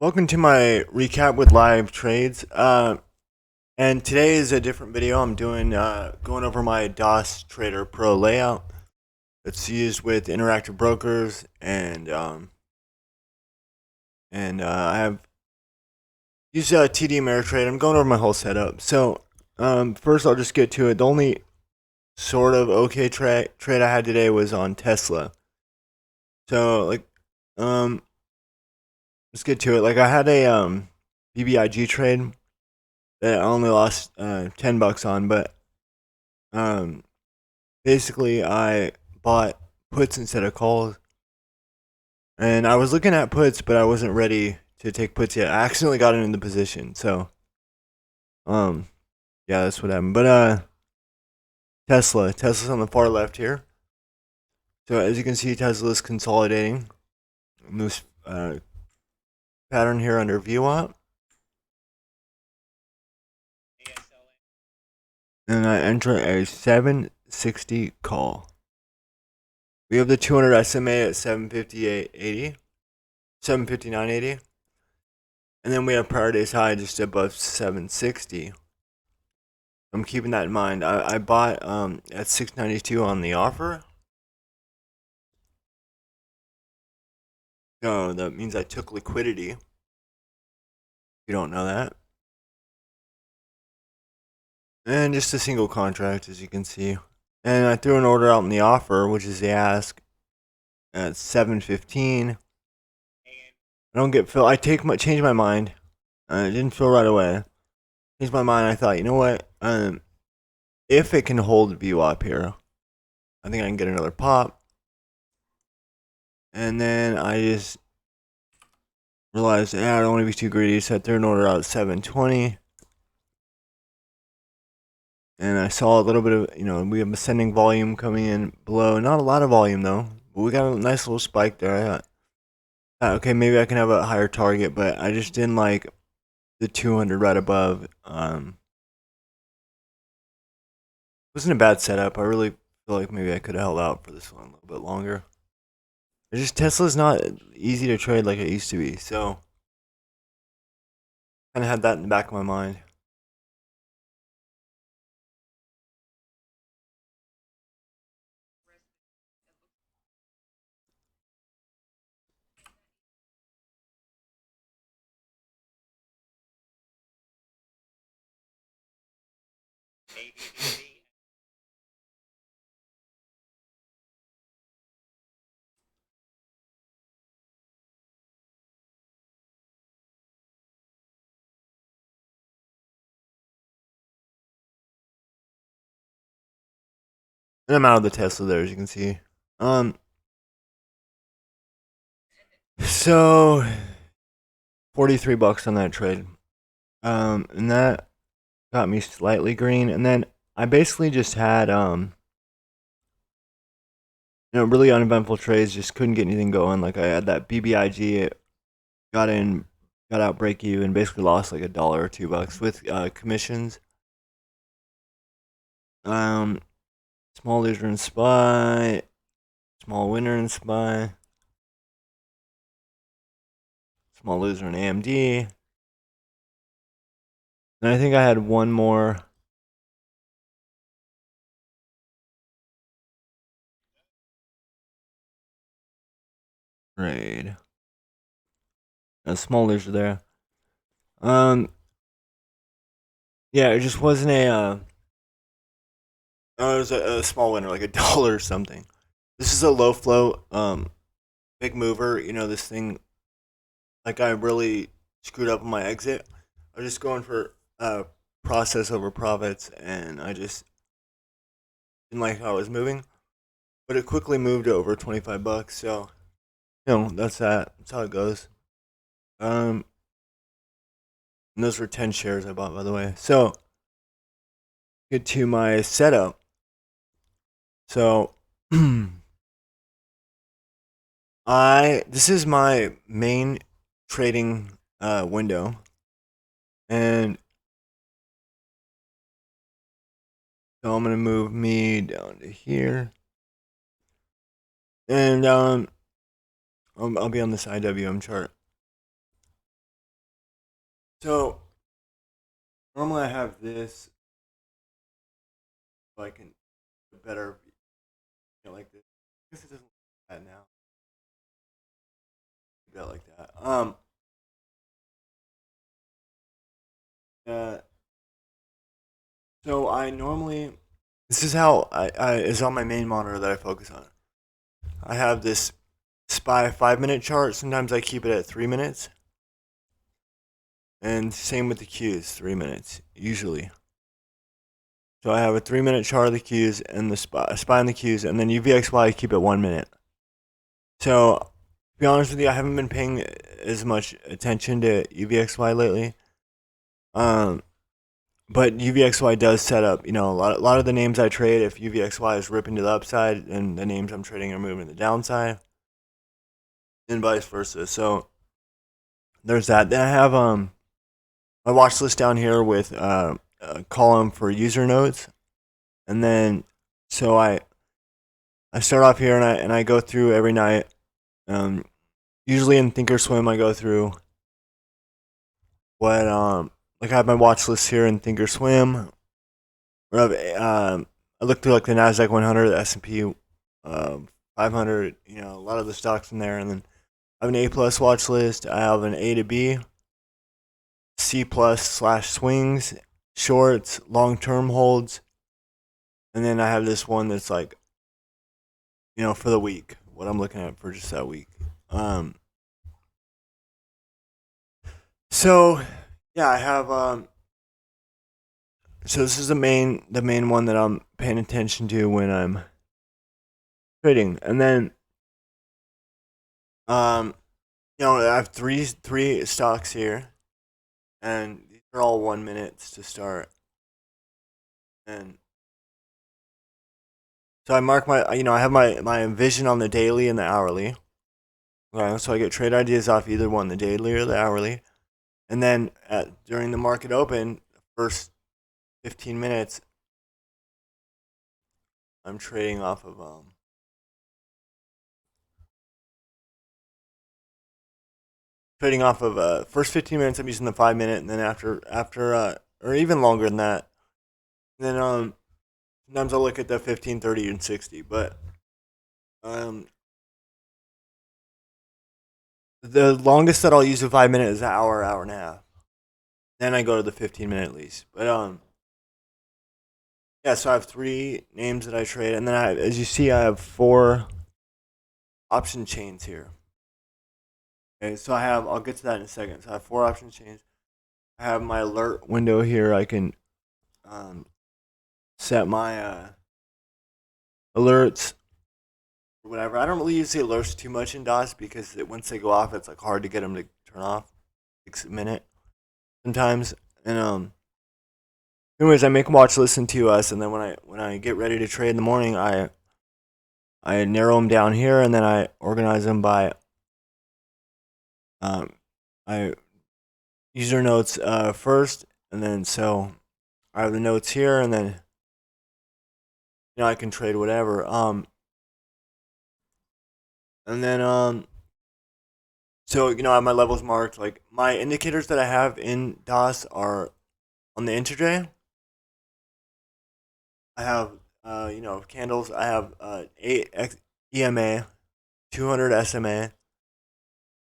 Welcome to my recap with live trades. And today is a different video. I'm doing going over my DOS Trader Pro layout. It's used with interactive brokers and I have used TD Ameritrade. I'm going over my whole setup. So first I'll just get to it. The only sort of okay trade I had today was on Tesla. So let's get to it. Like I had a BBIG trade that I only lost $10 on, but basically I bought puts instead of calls, and I was looking at puts, but I wasn't ready to take puts yet. I accidentally got into the position, so yeah, that's what happened. But Tesla's on the far left here. So as you can see, Tesla's consolidating this pattern here under VWAP. And I enter a 760 call. We have the 200 SMA at 758.80, 759.80. And then we have prior day's high just above 760. I'm keeping that in mind. I bought at 692 on the offer. So that means I took liquidity. If you don't know that. And just a single contract, as you can see. And I threw an order out in the offer, which is the ask, at 715. I don't get fill. Change my mind. It didn't fill right away. Changed my mind. I thought, you know what? If it can hold VWAP here, I think I can get another pop. And then I just realized, I don't want to be too greedy, so I threw an order out at 720. And I saw a little bit of, we have ascending volume coming in below. Not a lot of volume, though. But we got a nice little spike there. I thought, okay, maybe I can have a higher target, but I just didn't like the 200 right above. Wasn't a bad setup. I really feel like maybe I could have held out for this one a little bit longer. It's just Tesla's not easy to trade like it used to be, so kind of had that in the back of my mind. And I'm out of the Tesla there, as you can see. So $43 on that trade. And that got me slightly green. And then I basically just had really uneventful trades. Just couldn't get anything going. Like I had that BBIG, it got out break even, basically lost like $1 or $2 with commissions. Small loser in SPY, small winner in SPY, small loser in AMD. And I think I had one more. Trade. A small loser there. Yeah, it just wasn't it was a small winner, like $1 or something. This is a low flow, big mover. This thing, like I really screwed up on my exit. I was just going for process over profits, and I just didn't like how it was moving. But it quickly moved to over $25, so that's that. That's how it goes. And those were 10 shares I bought, by the way. So get to my setup. So this is my main trading window, and so I'm gonna move me down to here, and I'll be on this IWM chart. So normally I have this so I can better like this. I guess it doesn't look like that now. Maybe I like that. Uh, so I normally this is how I is on my main monitor that I focus on. I have this SPY 5 minute chart. Sometimes I keep it at 3 minutes, and same with the Qs, 3 minutes usually. So I have a 3 minute chart of the Qs and the SPY and the Qs, and then UVXY I keep at 1 minute. So to be honest with you, I haven't been paying as much attention to UVXY lately. Um, but UVXY does set up, a lot of the names I trade. If UVXY is ripping to the upside, and the names I'm trading are moving to the downside, and vice versa. So there's that. Then I have my watch list down here with a column for user notes, and then so I start off here and I go through every night. Usually in Thinkorswim I go through what like I have my watch list here in Thinkorswim. I look through like the Nasdaq 100, the S&P 500, a lot of the stocks in there, and then I have an A plus watch list. I have an A to B, C plus / swings, shorts, long term holds, and then I have this one that's like, for the week, what I'm looking at for just that week. So yeah, I have so this is the main one that I'm paying attention to when I'm trading. And then I have three stocks here, and these are all 1 minutes to start. And so I mark my I have my vision on the daily and the hourly. So I get trade ideas off either one, the daily or the hourly. And then during the market open, the first 15 minutes, I'm trading off of first 15 minutes I'm using the 5 minute, and then after or even longer than that. And then sometimes I'll look at the 15, 30, and 60, but um the longest that I'll use a 5 minute is an hour and a half. Then I go to the 15 minute at least. But yeah, so I have three names that I trade, and then as you see, I have four option chains here. Okay, so I'll get to that in a second. So I have four option chains. I have my alert window here. I can set my alerts or whatever. I don't really use the alerts too much in DOS because once they go off, it's like hard to get them to turn off. It takes a minute sometimes. And anyways, I make watch listen to us, and then when I get ready to trade in the morning, I narrow them down here, and then I organize them by I user notes first, and then so I have the notes here, and then I can trade whatever. And then so I have my levels marked. Like my indicators that I have in DOS are on the intraday. I have candles. I have 8 EMA, 200 SMA,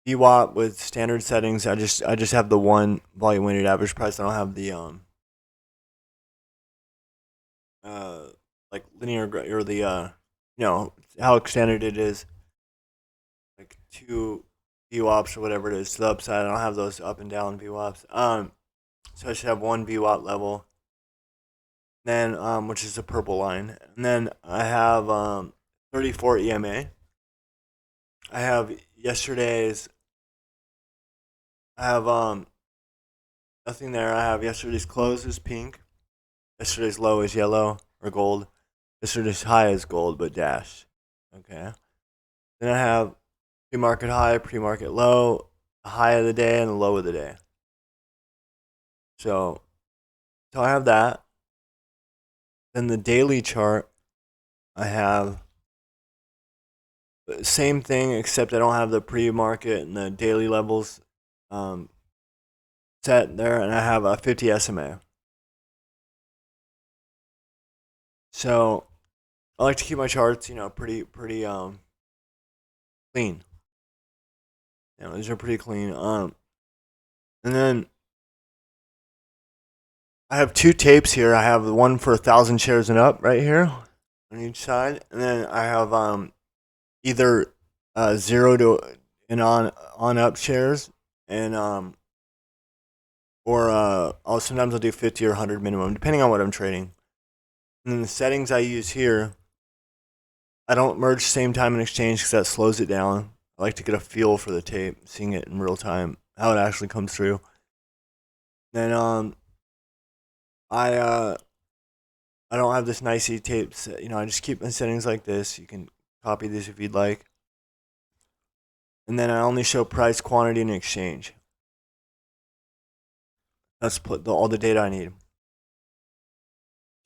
VWAP with standard settings. I just have the one volume weighted average price. I don't have the like linear or the how standard it is, like two VWAPs or whatever it is to the upside. I don't have those up and down VWAPs. So I should have one VWAP level. Then which is the purple line, and then I have 34 EMA. I have yesterday's. I have nothing there. I have yesterday's close is pink. Yesterday's low is yellow or gold. Yesterday's high is gold but dashed. Okay. Then I have pre-market high, pre-market low, the high of the day, and the low of the day. So I have that. Then the daily chart, I have the same thing except I don't have the pre-market and the daily levels set there, and I have a 50 SMA. So I like to keep my charts, pretty clean. These are pretty clean. And then I have two tapes here. I have the one for 1,000 shares and up right here on each side, and then I have either 0 to and on up shares, and or I'll sometimes I'll do 50 or 100 minimum depending on what I'm trading. And then the settings I use here, I don't merge same time in exchange because that slows it down. I like to get a feel for the tape, seeing it in real time, how it actually comes through. Then I don't have this nicey tapes. I just keep my settings like this. You can copy this if you'd like. And then I only show price, quantity, and exchange. That's all the data I need.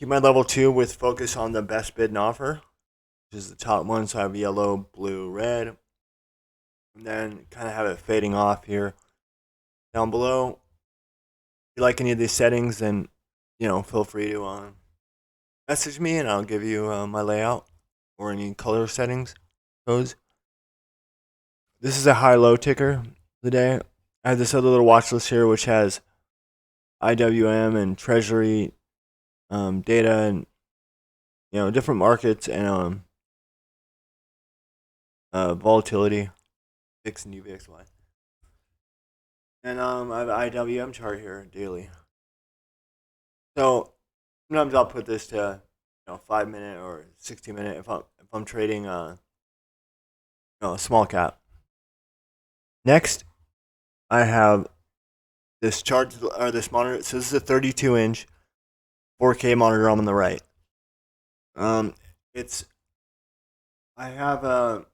Keep my level 2 with focus on the best bid and offer, which is the top one. So I have yellow, blue, red. And then kind of have it fading off here. Down below, if you like any of these settings, then feel free to message me and I'll give you my layout or any color settings codes. This is a high-low ticker of the day. I have this other little watch list here which has IWM and Treasury data and different markets and volatility, VIX and UVXY. And I have an IWM chart here daily. So sometimes I'll put this to 5-minute or 60-minute if I'm trading a small cap. Next, I have this chart or this monitor. So this is a 32-inch 4K monitor. I'm on the right. I have a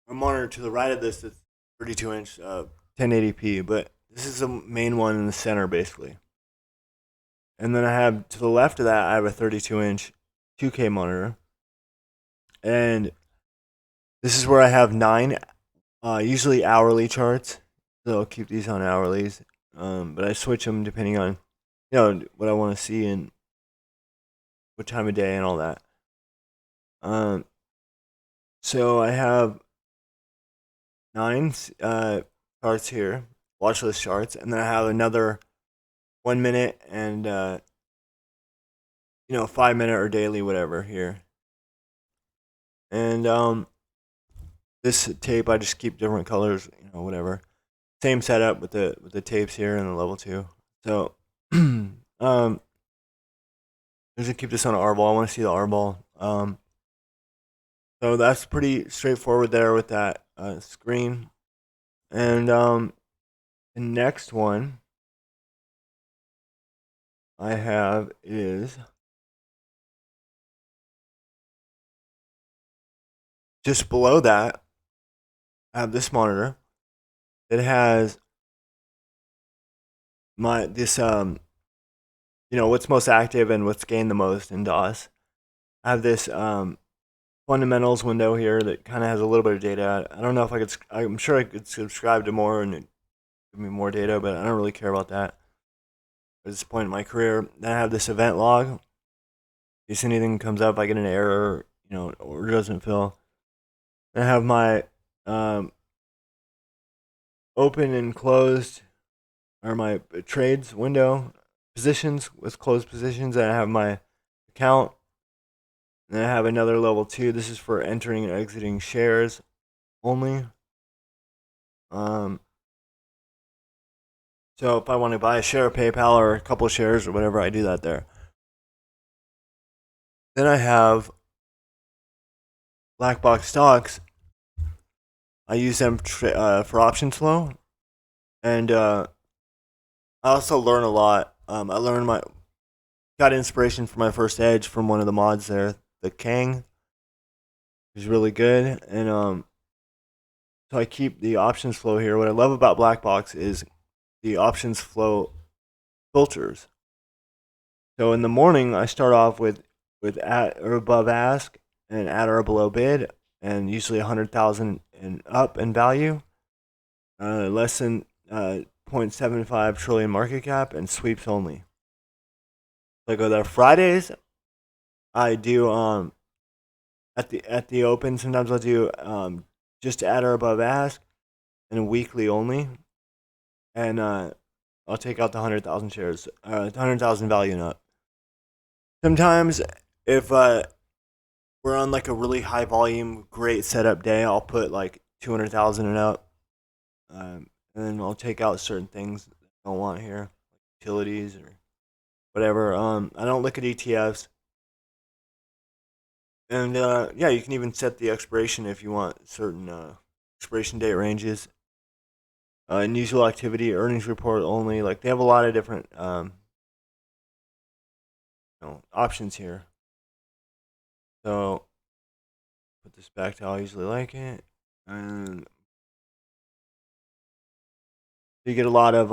monitor to the right of this that's 32-inch 1080p, but this is the main one in the center basically. And then I have to the left of that, I have a 32-inch 2K monitor, and this is where I have 9 usually hourly charts. So I'll keep these on hourlies, but I switch them depending on what I want to see and what time of day and all that. So I have 9 charts here, watch list charts, and then I have another 1 minute and 5-minute or daily whatever here. And this tape I just keep different colors, whatever. Same setup with the tapes here and the level 2. So I'm just keep this on an R ball. I want to see the R ball. So that's pretty straightforward there with that screen. And the next one I have is just below that. I have this monitor. It has what's most active and what's gained the most in DOS. I have this fundamentals window here that kind of has a little bit of data. I don't know if I'm sure I could subscribe to more and give me more data, but I don't really care about that at this point in my career. Then I have this event log. In case anything comes up, I get an error, or doesn't fill. I have my open and closed, or my trades window, positions with closed positions. And I have my account. And then I have another level 2. This is for entering and exiting shares only. So if I want to buy a share of PayPal or a couple of shares or whatever, I do that there. Then I have BlackBoxStocks. I use them for options flow, and I also learn a lot. I got inspiration for my first edge from one of the mods there, the Kang, which is really good, and so I keep the options flow here. What I love about BlackBox is the options flow filters. So in the morning, I start off with at or above ask and at or below bid, and usually 100,000 and up in value. Less than 1.75 trillion market cap and sweeps only. So I go there Fridays. I do at the open. Sometimes I'll do just at or above ask, and weekly only. And I'll take out the 100,000 shares, 100,000 value nut. Sometimes if we're on like a really high volume, great setup day, I'll put like 200,000 and up, and then I'll take out certain things that I don't want here, like utilities or whatever. I don't look at ETFs, and yeah, you can even set the expiration if you want certain expiration date ranges. Unusual activity, earnings report only. Like they have a lot of different options here. So put this back to how I usually like it, and you get a lot of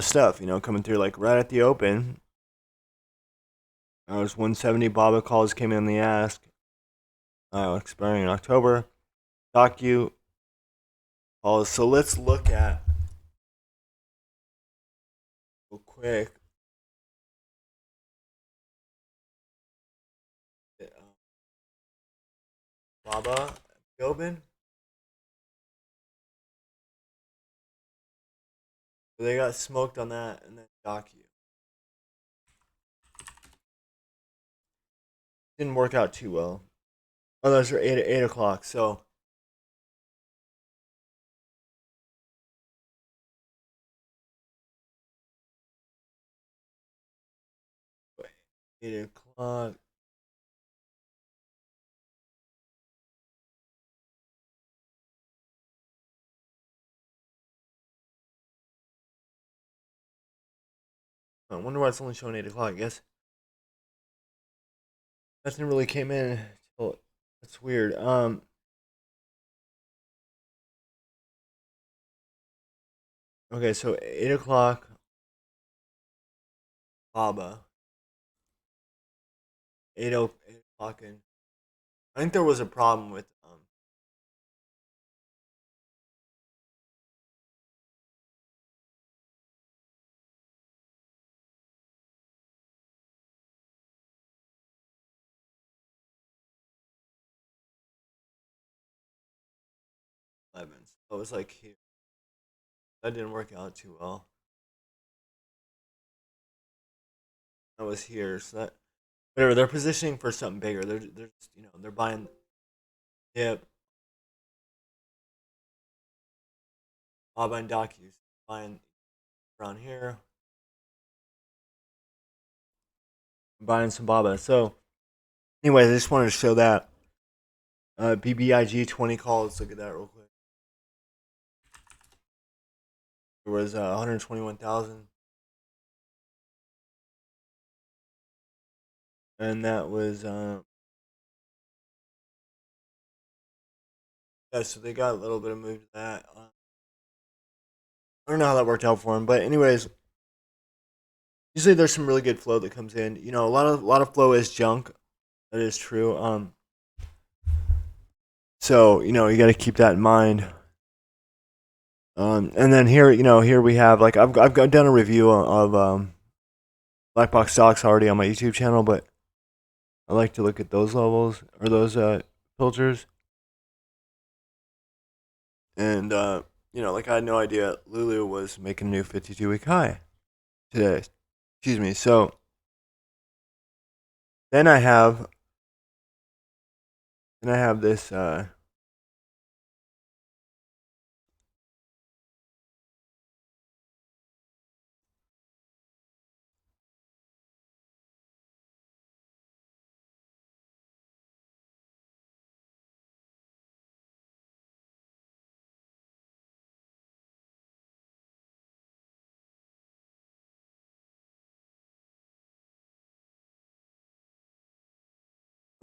stuff, coming through. Like right at the open, I was 170. Baba calls came in the ask, expiring in October. Docu calls. So let's look at real quick. Baba open. So they got smoked on that, and then Docu didn't work out too well. Oh, those are 8 o'clock. So 8 o'clock. I wonder why it's only showing 8 o'clock. I guess nothing really came in. That's weird. Okay, so 8 o'clock. Baba. 8 o'clock in. I think there was a problem with Evans. I was like here. That didn't work out too well. I was here, so that whatever. They're positioning for something bigger. They're just, they're buying. Yep. Baba and Docus buying around here. Buying some Baba. So, anyways, I just wanted to show that. BBIG 20 call. Let's look at that real quick. There was 121,000. And that was yeah, so they got a little bit of move to that. I don't know how that worked out for them, but anyways, usually there's some really good flow that comes in. A lot of flow is junk. That is true. So you got to keep that in mind. And then here, here we have like I've done a review of BlackBoxStocks already on my YouTube channel, but I like to look at those levels or those filters. And like I had no idea Lulu was making a new 52-week high today. Excuse me. So then I have this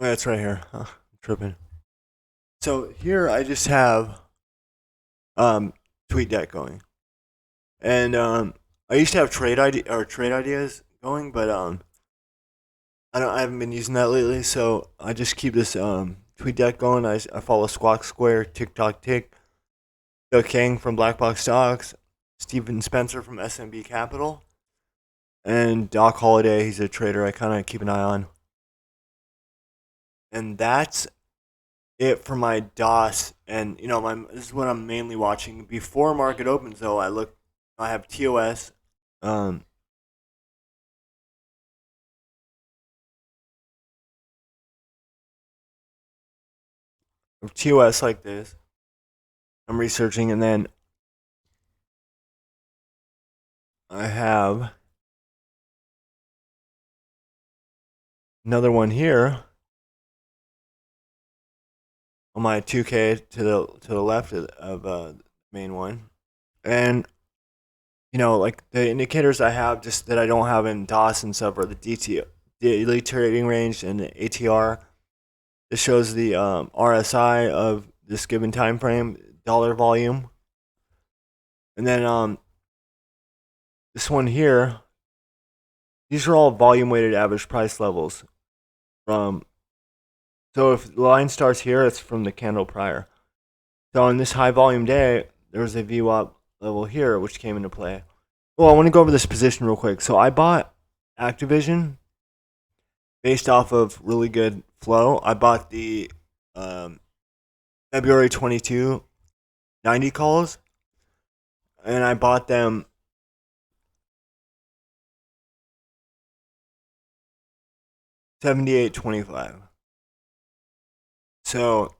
that's right here. Huh, I'm tripping. So here I just have tweet deck going. And I used to have trade ideas going, but I haven't been using that lately, so I just keep this tweet deck going. I follow Squawk Square, TikTok Tick, the King from BlackBoxStocks, Steven Spencer from SMB Capital, and Doc Holliday. He's a trader I kind of keep an eye on. And that's it for my DOS. And this is what I'm mainly watching before market opens. Though I have TOS. Um, TOS like this. I'm researching, and then I have another one here on my 2K to the left of the main one, and like the indicators I have just that I don't have in DOS and stuff are the DT daily trading range and the ATR. This shows the RSI of this given time frame, dollar volume, and then this one here. These are all volume weighted average price levels from. So if the line starts here, it's from the candle prior. So on this high volume day, there was a VWAP level here, which came into play. Well, I want to go over this position real quick. So I bought Activision based off of really good flow. I bought the February 22 90 calls, and I bought them 78.25. So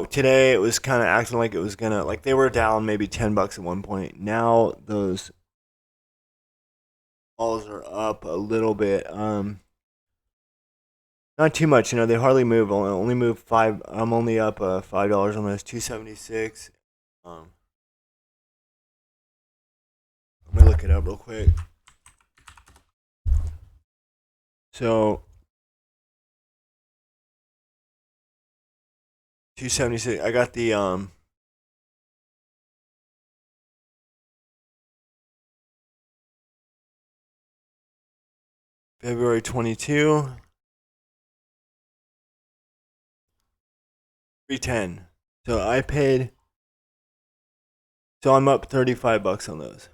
today it was kind of acting like it was gonna, like they were down maybe $10 at one point. Now those calls are up a little bit. Not too much. They hardly move. Only move five. I'm only up $5 on those 276. I'm gonna look it up real quick. So 276. I got the February 22. 310. So I paid. So I'm up $35 on those.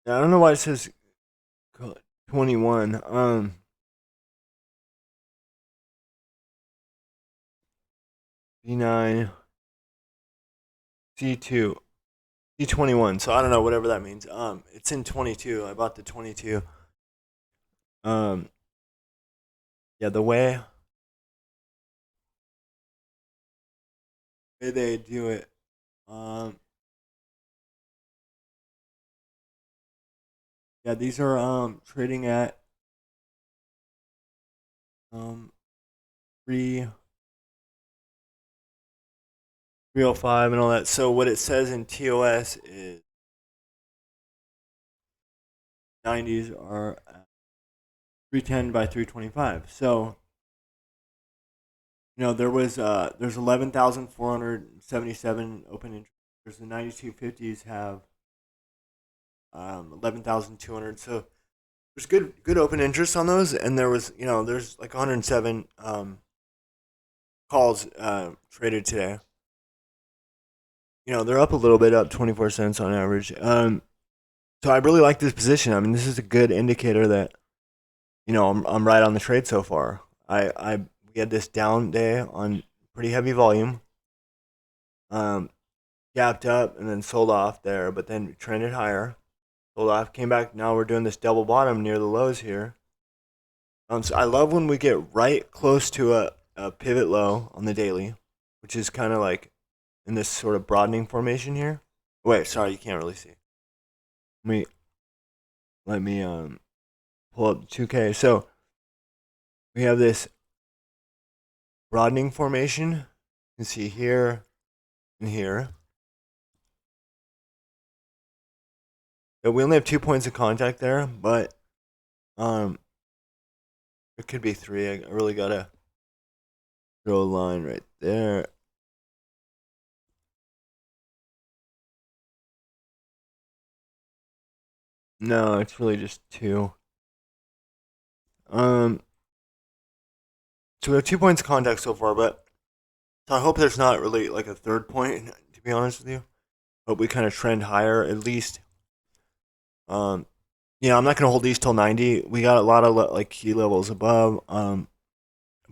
Now, I don't know why it says 21. B9 C2 C21. So I don't know whatever that means. It's in 22. I bought the 22. Yeah, the way they do it. Yeah, these are trading at 3 305 and all that. So what it says in TOS is 90s are at 310 by 325. So there's 11,477 open interest. There's the 9250s have 11,200. So there's good open interest on those, and there's like 107 calls traded today. They're up a little bit, up 24 cents on average. So I really like this position. I mean, this is a good indicator that I'm right on the trade so far. We had this down day on pretty heavy volume. Gapped up and then sold off there, but then trended higher. Sold off, came back. Now we're doing this double bottom near the lows here. So I love when we get right close to a pivot low on the daily, which is kind of like in this sort of broadening formation here. Wait, sorry, you can't really see. Let me pull up 2K. So we have this broadening formation. You can see here and here. Yeah, we only have 2 points of contact there, but it could be 3. I really gotta draw a line right there. No, it's really just 2. So we have 2 points of contact so far, but so I hope there's not really like a third point. To be honest with you, hope we kind of trend higher at least. Um, I'm not gonna hold these till 90. We got a lot of like key levels above.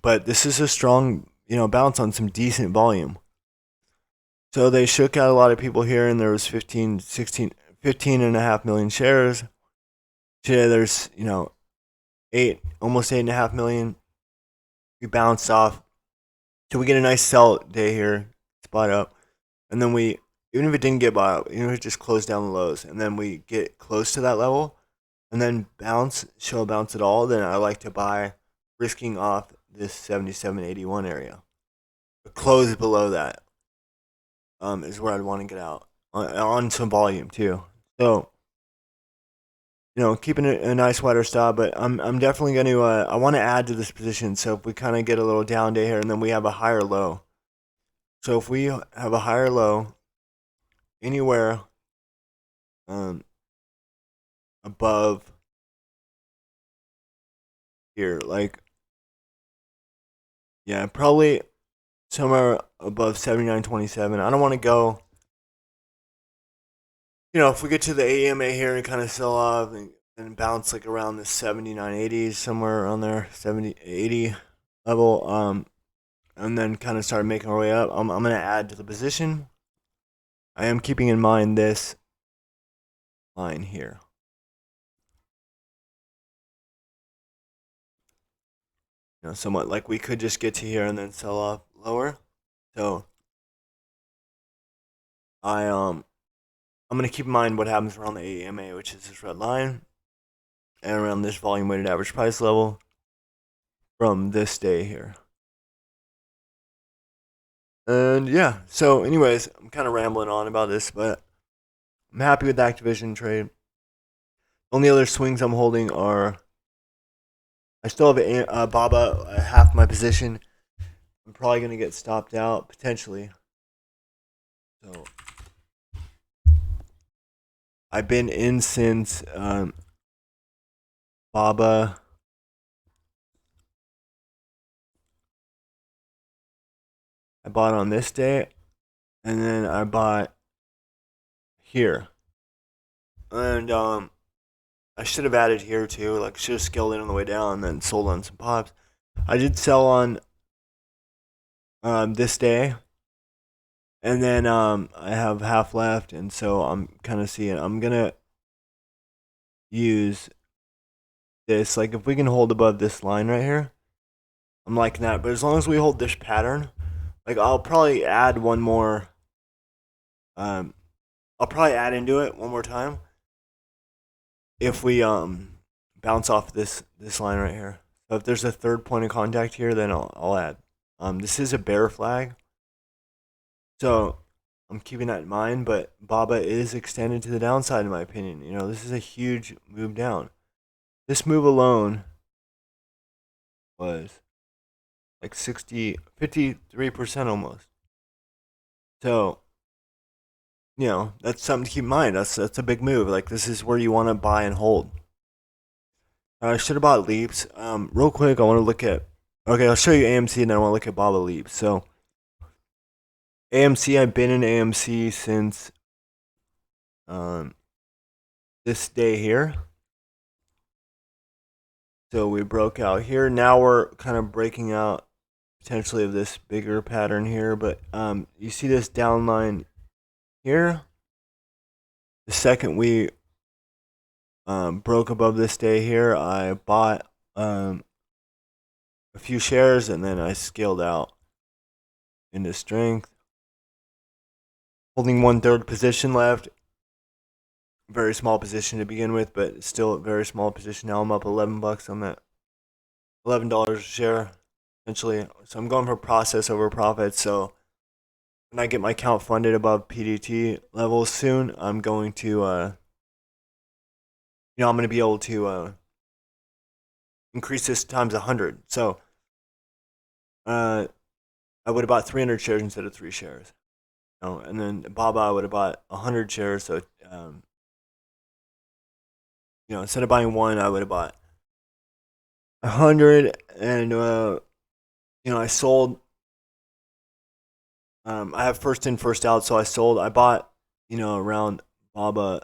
But this is a strong bounce on some decent volume. So they shook out a lot of people here, and there was 15, 16, 15.5 million shares. Today there's almost 8.5 million. We bounced off. So we get a nice sell day here, spot up, and then we, even if it didn't get bought up, even if it just closed down the lows, and then we get close to that level, and then show a bounce at all, then I like to buy, risking off this 77.81 area. A close below that is where I'd want to get out on some volume too. So keeping a nice wider stop, but I'm definitely going to I want to add to this position. So if we kind of get a little down day here, and then we have a higher low. So if we have a higher low anywhere above here, like probably somewhere above 79.27. I don't want to go. If we get to the AMA here and kind of sell off and bounce like around the 79.80s, somewhere around there, 70.80 level, and then kind of start making our way up, I'm going to add to the position. I am keeping in mind this line here. Somewhat like we could just get to here and then sell off lower. So I'm going to keep in mind what happens around the AMA, which is this red line, and around this volume weighted average price level from this day here. And so anyways, I'm kind of rambling on about this, but I'm happy with the Activision trade. Only other swings I'm holding are, I still have Baba, half my position. I'm probably going to get stopped out, potentially. So I've been in since Baba. I bought on this day, and then I bought here. And I should have added here too. Like, should have scaled in on the way down and then sold on some pops. I did sell on this day, and then I have half left, and so I'm kind of seeing. I'm gonna use this. Like, if we can hold above this line right here, I'm liking that. But as long as we hold this pattern, like, I'll probably add one more. I'll probably add into it one more time if we bounce off this line right here. So if there's a third point of contact here, then I'll add. This is a bear flag, so I'm keeping that in mind. But Baba is extended to the downside, in my opinion. This is a huge move down. This move alone was like 53% almost. So that's something to keep in mind. That's a big move. Like, this is where you want to buy and hold. I should have bought Leaps. Real quick, I want to look at. Okay, I'll show you AMC, and then I want to look at Baba Leaps. So AMC, I've been in AMC since this day here. So we broke out here. Now we're kind of breaking out potentially of this bigger pattern here. But you see this downline here. The second we broke above this day here, I bought a few shares, and then I scaled out into strength. Holding 1/3 position left. Very small position to begin with, but still a very small position. Now I'm up $11 on that. $11 a share, essentially. So I'm going for process over profit. So when I get my account funded above PDT levels soon, I'm going to, I'm going to be able to increase this times 100. So I would have bought 300 shares instead of 3 shares. And then Baba, I would have bought 100 shares. So instead of buying one, I would have bought 100, and I sold. I have first in, first out, so I sold. I bought, around Baba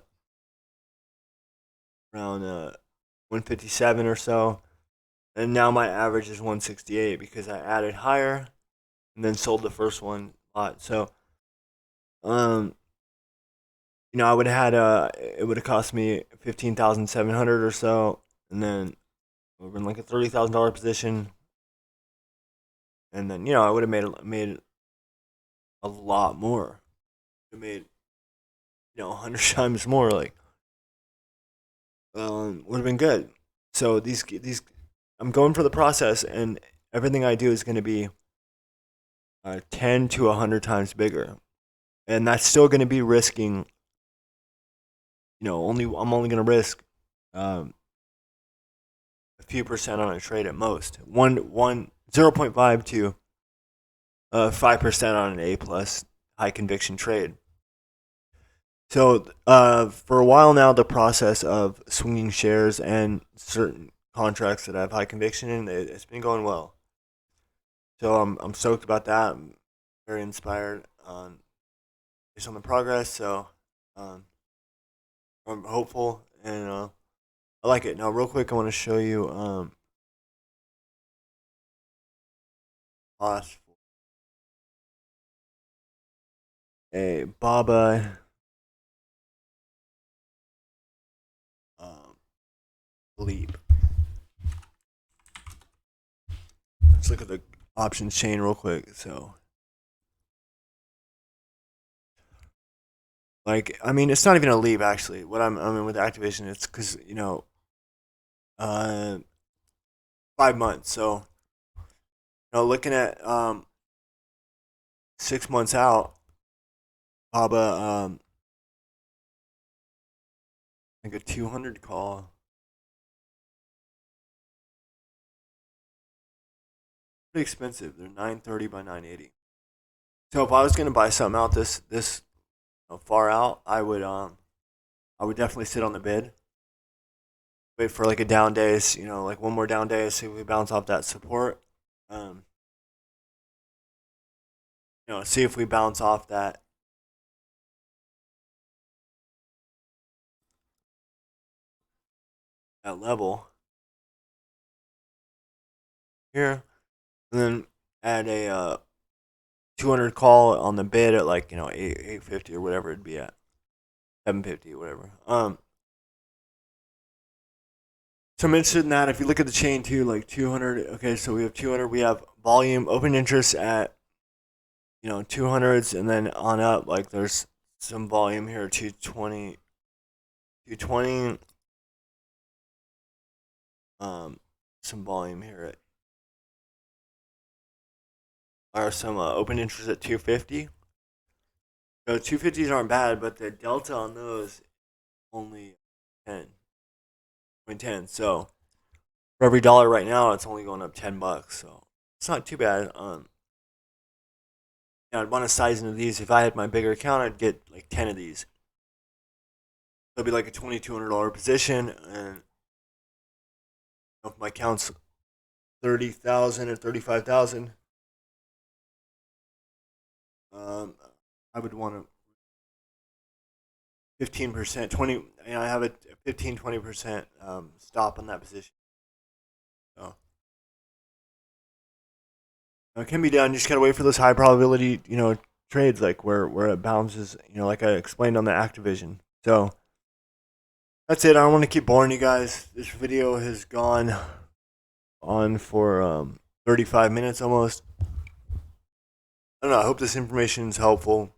around 157 or so, and now my average is 168 because I added higher and then sold the first one lot. So, um, I would have had it would have cost me 15,700 or so, and then it would have been like a $30,000 position, and then I would have made a lot more. I made 100 times more. Like, would have been good. So these I'm going for the process, and everything I do is going to be 10 to 100 times bigger, and that's still going to be risking. I'm only going to risk um, a few percent on a trade at most. 0.5 to 5% on an A plus high conviction trade. So for a while now, the process of swinging shares and certain contracts that I have high conviction in, it's been going well. So I'm stoked about that. I'm very inspired based on the progress. So um, I'm hopeful, and I like it. Now, real quick, I want to show you cost for a Baba um, leap. Let's look at the options chain real quick. So, like, I mean, it's not even a leap actually. I mean with activation, it's because uh, 5 months. So, looking at 6 months out, Baba, like a 200 call, pretty expensive. They're 930 by 980. So if I was gonna buy something out this far out, I would definitely sit on the bid, wait for like a down day, like one more down day, see if we bounce off that support. Um, See if we bounce off that level here, and then add a 200 call on the bid at like 850 or whatever it'd be at 750 or whatever. So I'm interested in that. If you look at the chain too, like 200. Okay, so we have 200. We have volume, open interest at 200s, and then on up. Like there's some volume here, 220, 220. Um, some volume here at or some open interest at 250. So 250s aren't bad, but the delta on those only 10.10. So for every dollar right now, it's only going up $10. So it's not too bad. I'd want to size into these. If I had my bigger account, I'd get like 10 of these. It'll be like a $2,200 position, and if my account's 30,000 or 35,000, I would want to 15%, 20. I have a 15-20% stop on that position. So it can be done. You just gotta wait for those high probability, trades like where it bounces, like I explained on the Activision. So that's it. I don't want to keep boring you guys. This video has gone on for 35 minutes almost. I don't know. I hope this information is helpful.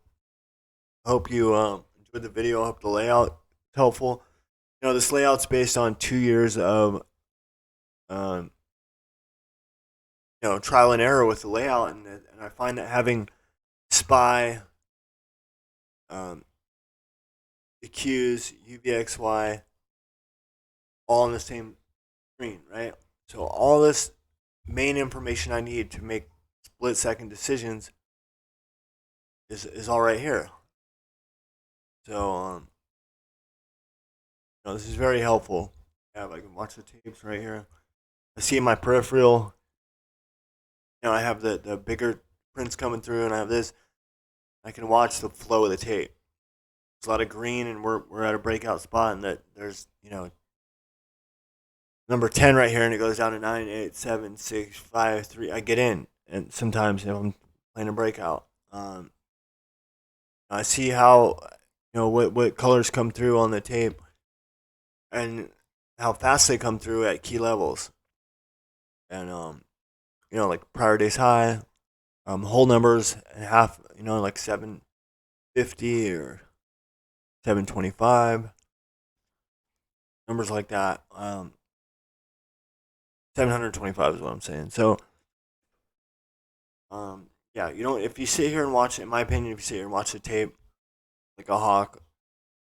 I hope you enjoyed the video. I hope the layout is helpful. This layout's based on 2 years of um, trial and error with the layout, and I find that having SPY, um, the Qs, UVXY, all on the same screen, right? So all this main information I need to make split second decisions is all right here. So this is very helpful. Yeah, I can watch the tapes right here. I see in my peripheral, I have the bigger prints coming through, and I have this. I can watch the flow of the tape. There's a lot of green, and we're at a breakout spot, and that there's number 10 right here, and it goes down to 9, 8, 7, 6, 5, 3. I get in, and sometimes I'm playing a breakout. I see how what colors come through on the tape, and how fast they come through at key levels, and like prior days high, whole numbers and half, like 750 or 725, numbers like that. 725 is what I'm saying. So, yeah, if you sit here and watch, in my opinion, if you sit here and watch the tape like a hawk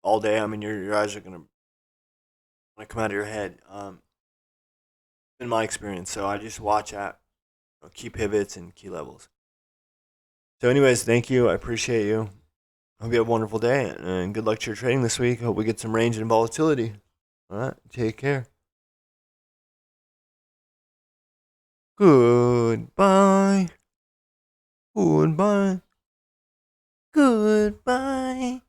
all day, I mean, your eyes are gonna come out of your head. In my experience, so I just watch at key pivots and key levels. So, anyways, thank you. I appreciate you. Hope you have a wonderful day, and good luck to your trading this week. Hope we get some range and volatility. All right, take care. Goodbye. Goodbye. Goodbye.